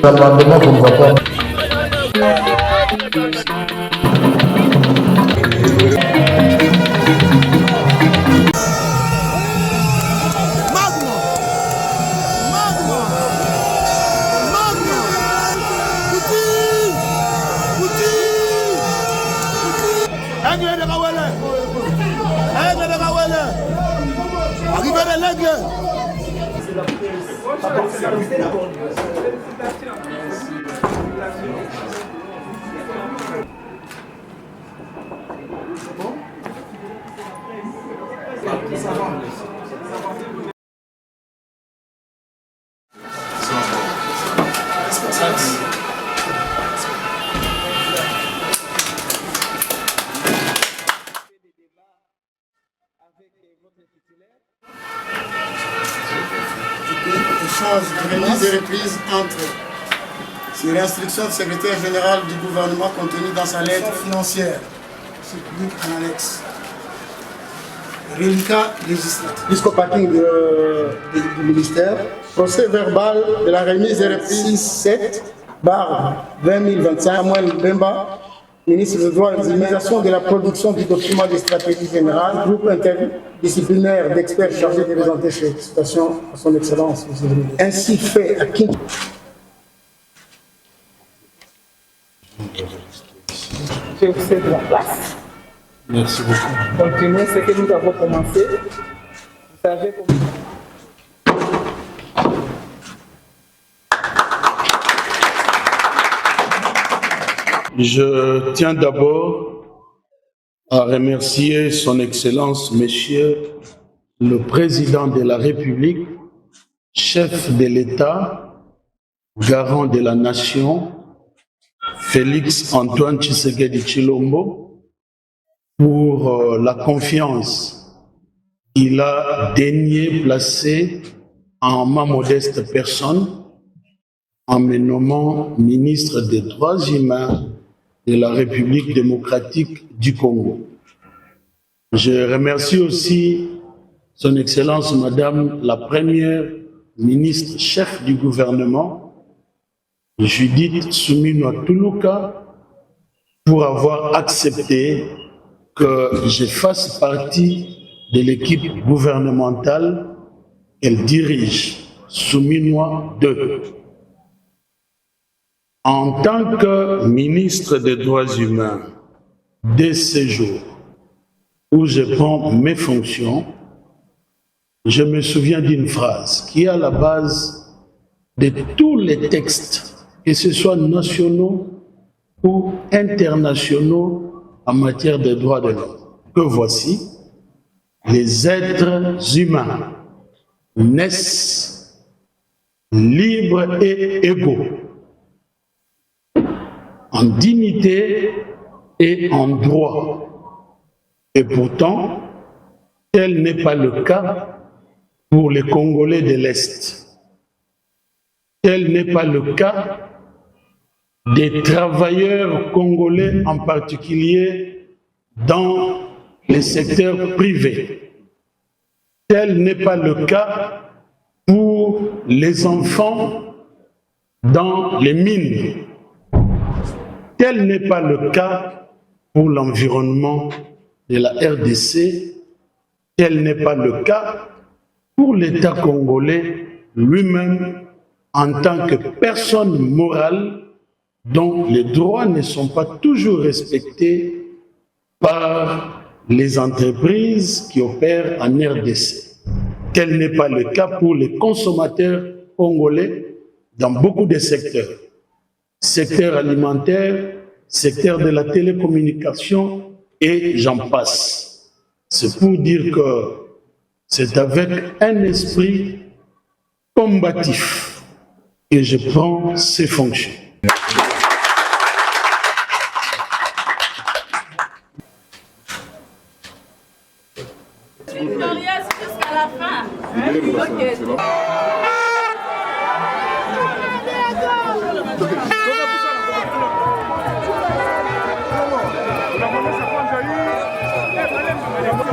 L'amendement qu'on va pas. Échange de remise et reprise entre sur l'instruction du secrétaire général du gouvernement contenue dans sa lettre financière, soutenue en annexe. Reliquat législatif. Jusqu'au parking du ministère. Procès verbal de la remise et reprise 7/2025. Samuel Bemba, ministre des Droits et de l'Organisation de la production du document de stratégie générale, groupe interdisciplinaire d'experts chargés de présenter ces situations à son Excellence. Ainsi fait à qui? Je vous cède la place. Merci beaucoup. Continuez ce que nous avons commencé. Vous savez comment... Je tiens d'abord à remercier son Excellence, Monsieur le Président de la République, chef de l'État, garant de la Nation, Félix Antoine Tshisekedi Tshilombo, pour la confiance qu'il a daigné placer en ma modeste personne en me nommant ministre des Droits humains de la République démocratique du Congo. Je remercie aussi son Excellence Madame la Première ministre chef du gouvernement, Judith Suminwa Tuluka, pour avoir accepté que je fasse partie de l'équipe gouvernementale qu'elle dirige, Suminwa 2. En tant que ministre des Droits humains, dès ce jour où je prends mes fonctions, je me souviens d'une phrase qui est à la base de tous les textes, que ce soit nationaux ou internationaux en matière de droits de l'homme. Que voici, les êtres humains naissent libres et égaux, en dignité et en droit. Et pourtant, tel n'est pas le cas pour les Congolais de l'Est. Tel n'est pas le cas des travailleurs congolais, en particulier dans les secteurs privés. Tel n'est pas le cas pour les enfants dans les mines. Tel n'est pas le cas pour l'environnement de la RDC. Tel n'est pas le cas pour l'État congolais lui-même en tant que personne morale dont les droits ne sont pas toujours respectés par les entreprises qui opèrent en RDC. Tel n'est pas le cas pour les consommateurs congolais dans beaucoup de secteurs. Secteur alimentaire, secteur de la télécommunication et j'en passe. C'est pour dire que c'est avec un esprit combatif que je prends ces fonctions. Jusqu'à la fin. Thank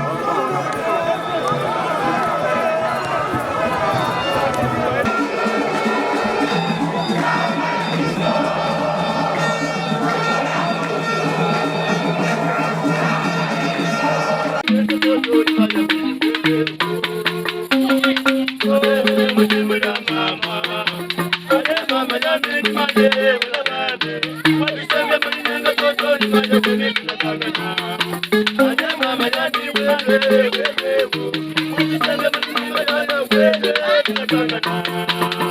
you.